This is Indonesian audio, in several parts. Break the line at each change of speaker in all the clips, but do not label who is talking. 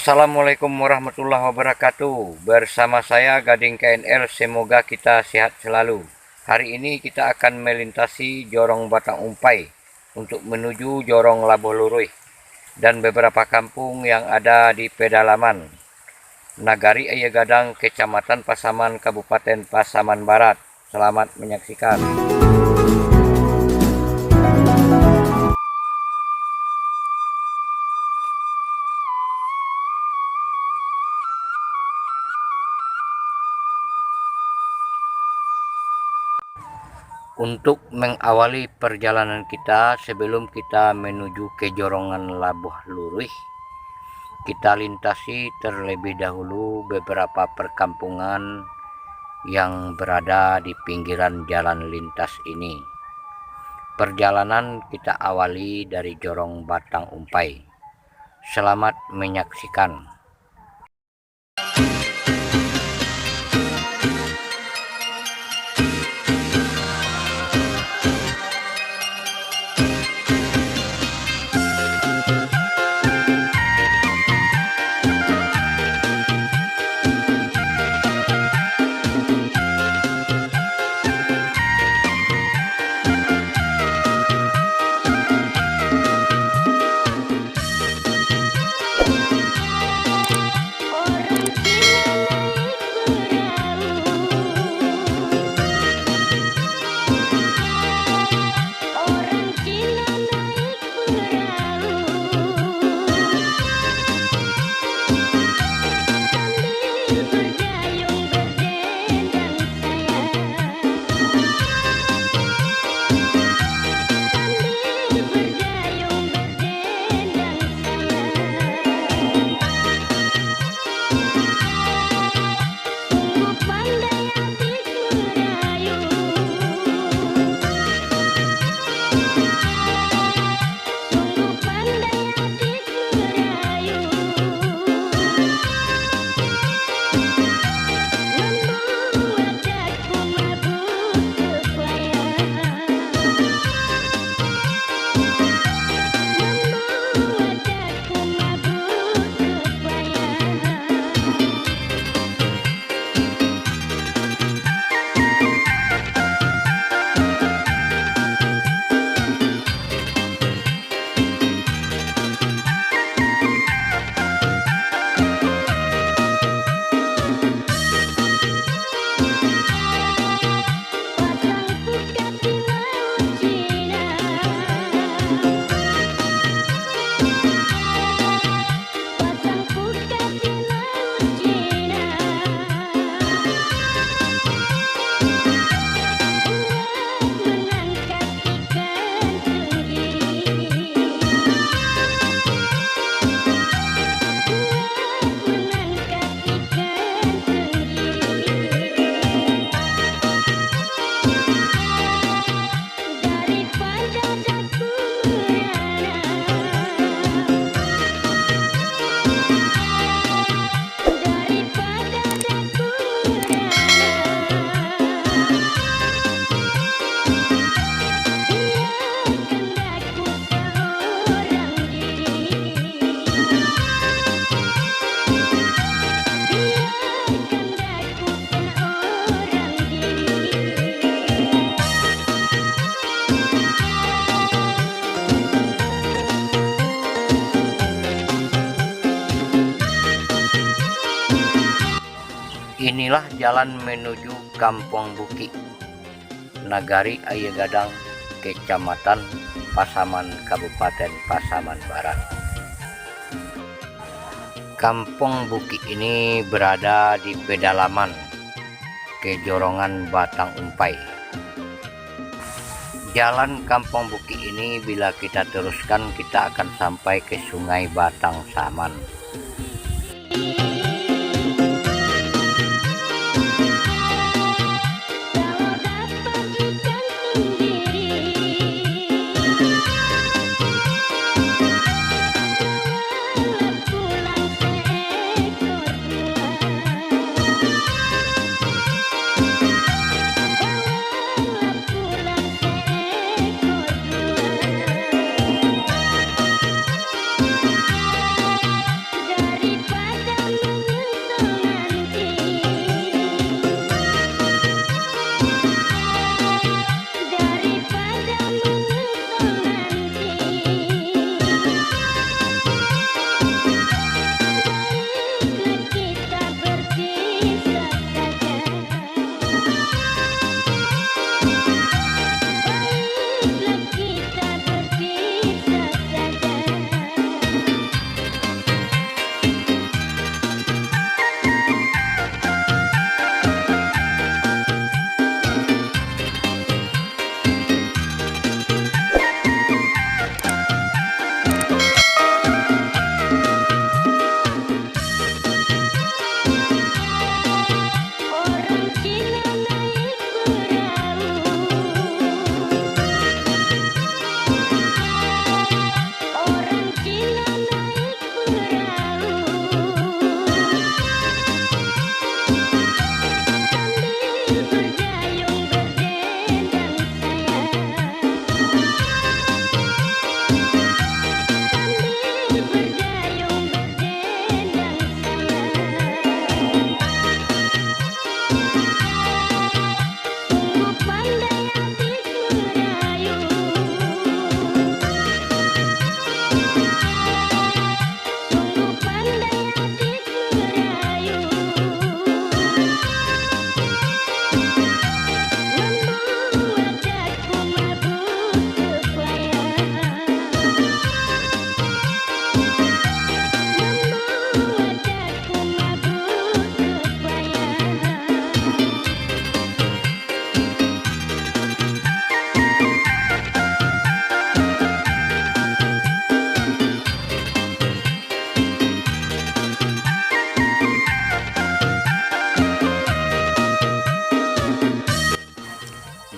Assalamualaikum warahmatullahi wabarakatuh. Bersama saya Gading KNL, semoga kita sehat selalu. Hari ini kita akan melintasi Jorong Batang Umpai untuk menuju Jorong Labuh Luruih dan beberapa kampung yang ada di pedalaman Nagari Ayagadang, Kecamatan Pasaman, Kabupaten Pasaman Barat. Selamat menyaksikan. Untuk mengawali perjalanan kita, sebelum kita menuju ke Jorongan Labuh Luruih, kita lintasi terlebih dahulu beberapa perkampungan yang berada di pinggiran jalan lintas ini. Perjalanan kita awali dari Jorong Batang Umpai. Selamat menyaksikan. Inilah jalan menuju Kampung Buki, Nagari Ayagadang, Kecamatan Pasaman, Kabupaten Pasaman Barat. Kampung Buki ini berada di pedalaman Kejorongan Batang Umpai. Jalan Kampung Buki ini bila kita teruskan, kita akan sampai ke Sungai Batang Saman.
Daripada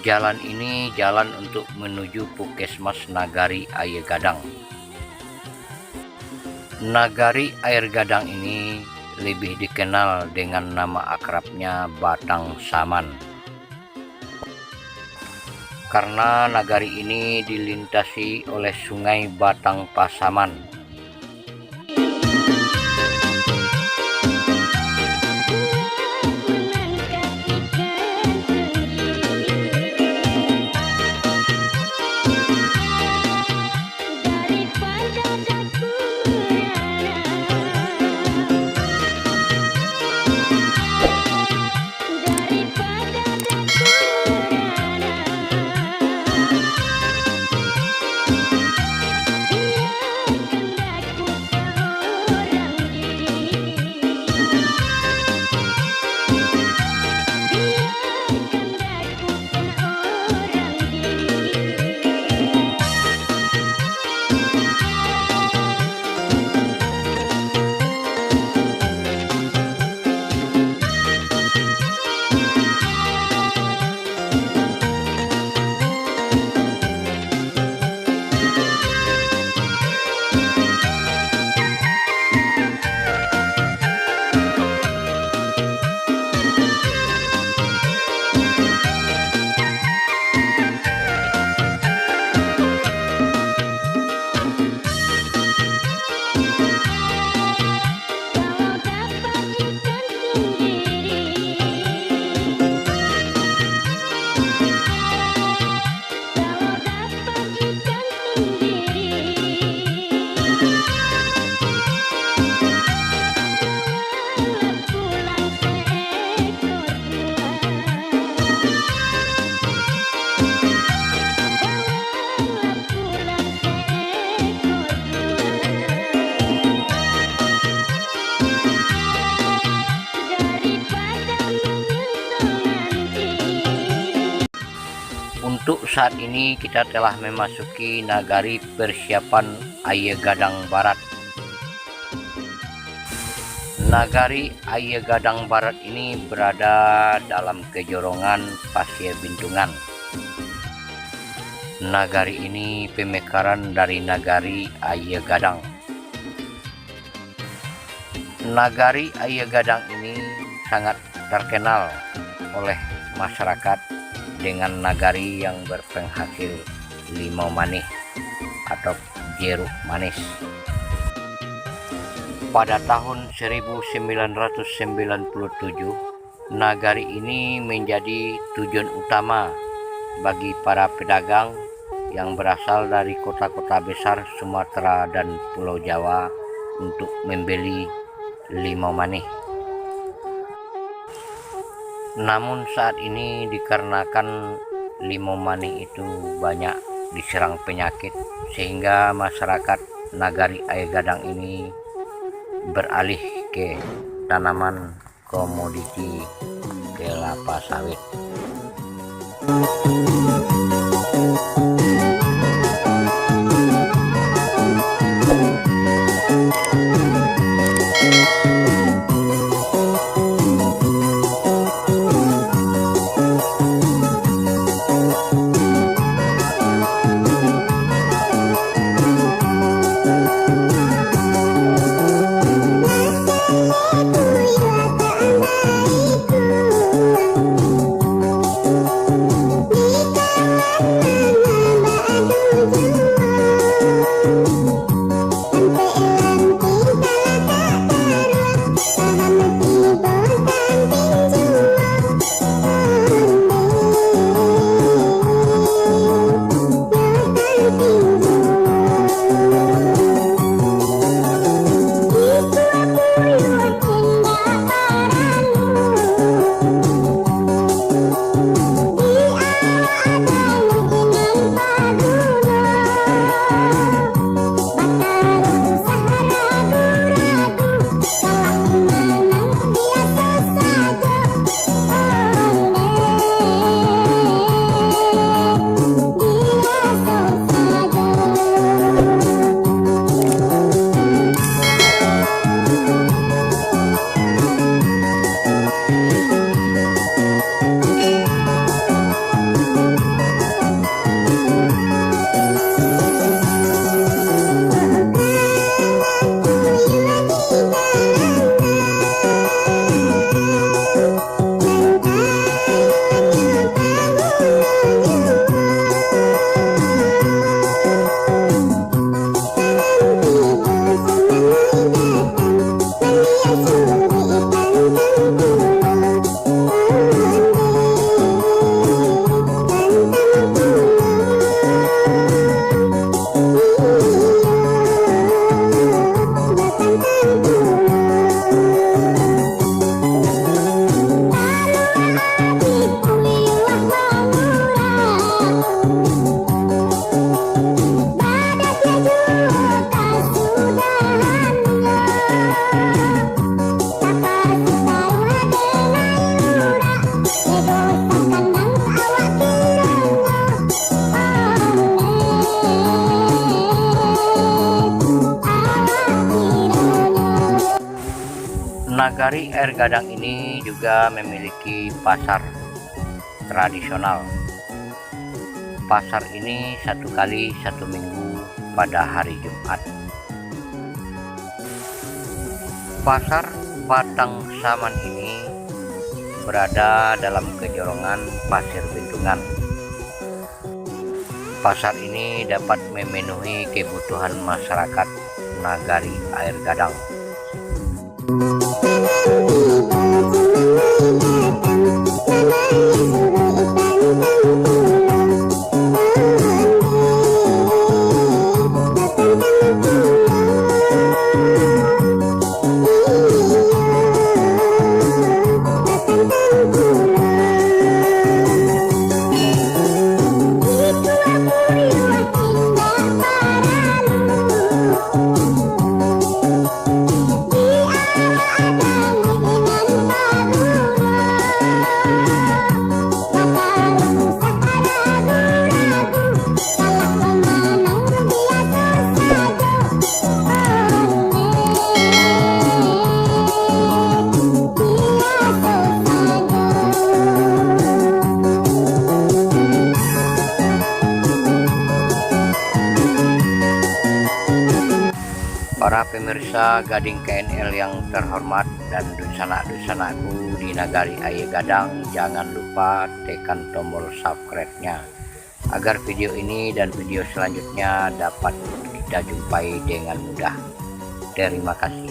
Jalan ini jalan untuk menuju Puskesmas Nagari Aye Gadang. Nagari Air Gadang ini lebih dikenal dengan nama akrabnya Batang Saman, karena nagari ini dilintasi oleh Sungai Batang Pasaman. Untuk saat ini kita telah memasuki nagari persiapan Aye Gadang Barat. Nagari Aye Gadang Barat ini berada dalam kejorongan Pasir Bintungan. Nagari ini pemekaran dari nagari Aye Gadang. Nagari Aye Gadang ini sangat terkenal oleh masyarakat dengan nagari yang berpenghasil limau manis atau jeruk manis. Pada tahun 1997, nagari ini menjadi tujuan utama bagi para pedagang yang berasal dari kota-kota besar Sumatera dan Pulau Jawa untuk membeli limau manis. Namun saat ini dikarenakan limau manis itu banyak diserang penyakit, sehingga masyarakat nagari Aye Gadang ini beralih ke tanaman komoditi kelapa sawit. Nagari Air Gadang ini juga memiliki pasar tradisional. Pasar ini 1 kali 1 minggu pada hari Jumat. Pasar Batang Saman ini berada dalam kejorongan pasir Bentungan. Pasar ini dapat memenuhi kebutuhan masyarakat Nagari Air Gadang. Para pemirsa Gading KNL yang terhormat dan dusana-dusanaku di Nagari Air Gadang, jangan lupa tekan tombol subscribe-nya agar video ini dan video selanjutnya dapat kita jumpai dengan mudah. Terima kasih.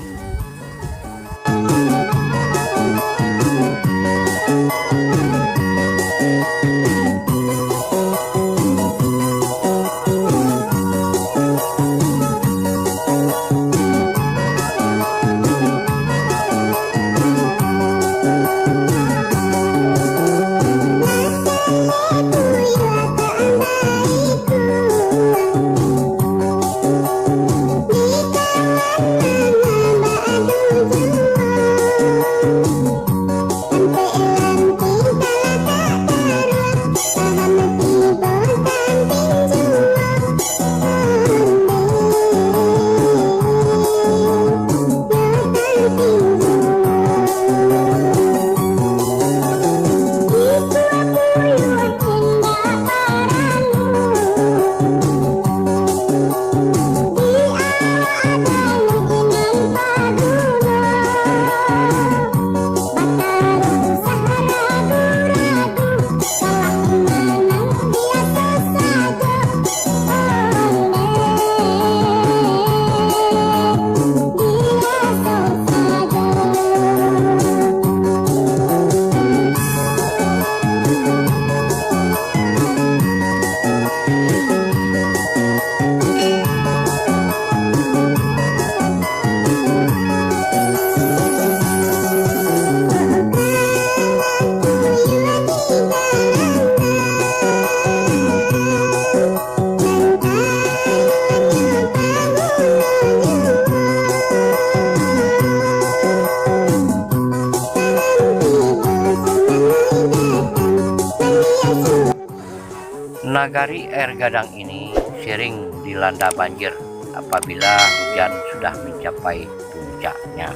Nagari Air Gadang ini sering dilanda banjir apabila hujan sudah mencapai puncaknya.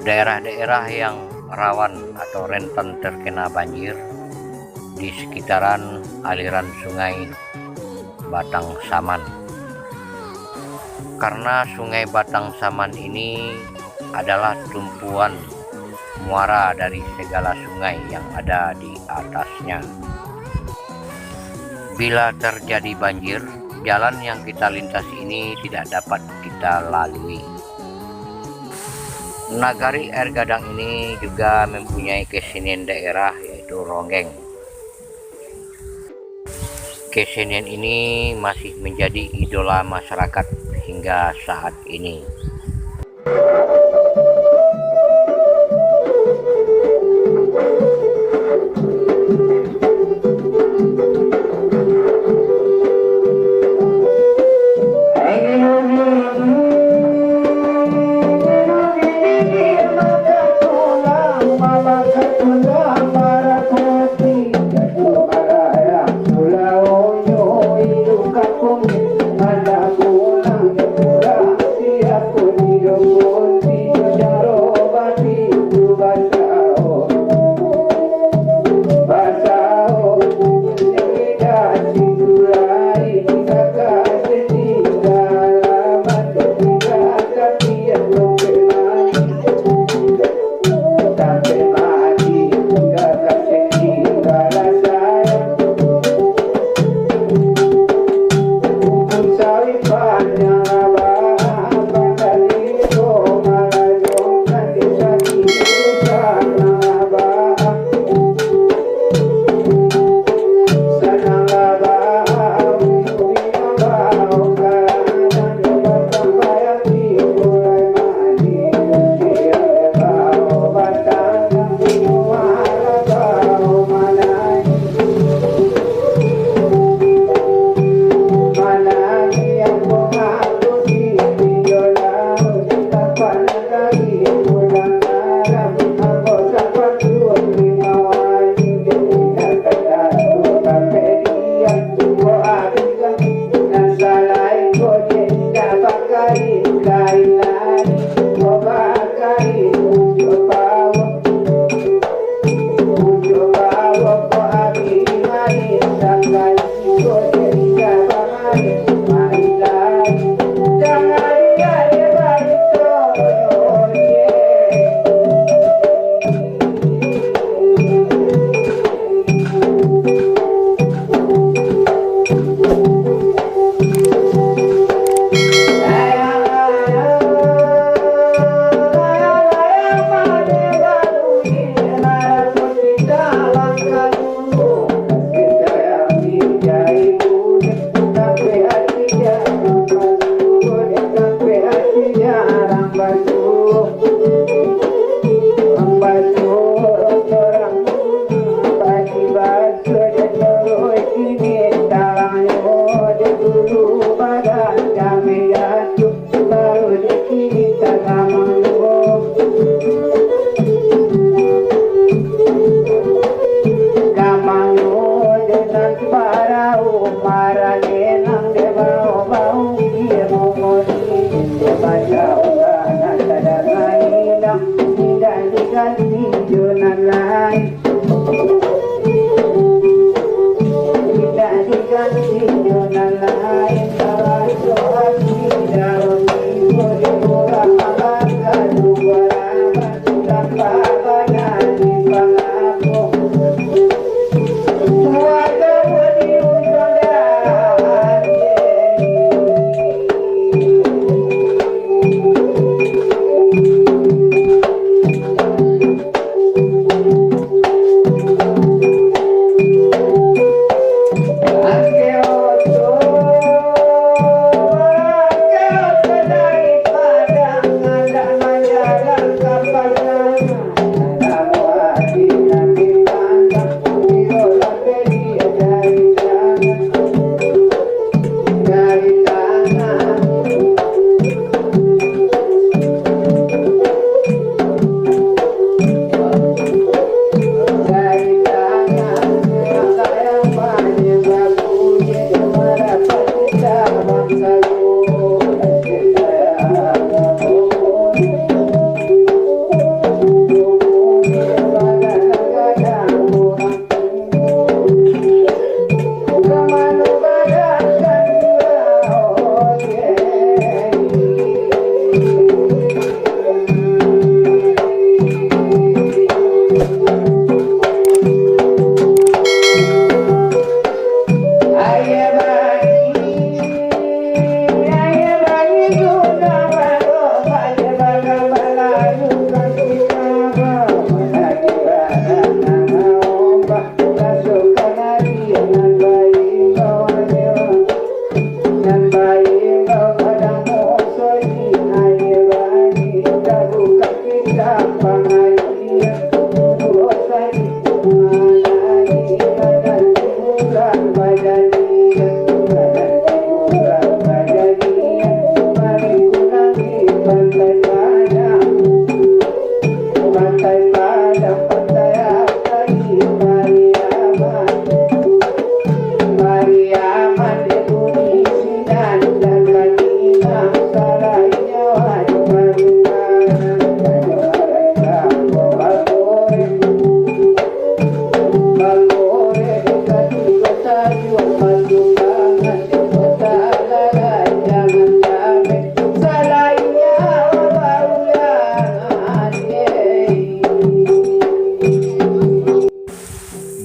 Daerah-daerah yang rawan atau rentan terkena banjir di sekitaran aliran sungai Batang Saman. Karena sungai Batang Saman ini adalah tumpuan muara dari segala sungai yang ada di atasnya. Bila terjadi banjir, jalan yang kita lintasi ini tidak dapat kita lalui. Nagari Air Gadang ini juga mempunyai kesenian daerah yaitu ronggeng. Kesenian ini masih menjadi idola masyarakat hingga saat ini.
Ada pulang pura, siap pun hidup pun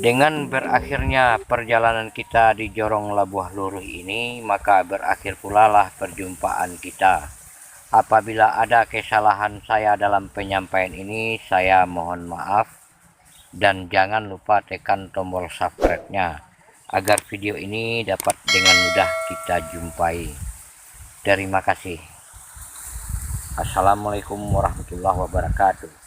Dengan berakhirnya perjalanan kita di Jorong Labuh Luruh ini, maka berakhir pula lah perjumpaan kita. Apabila ada kesalahan saya dalam penyampaian ini, saya mohon maaf. Dan jangan lupa tekan tombol subscribe-nya agar video ini dapat dengan mudah kita jumpai. Terima kasih. Assalamualaikum warahmatullahi wabarakatuh.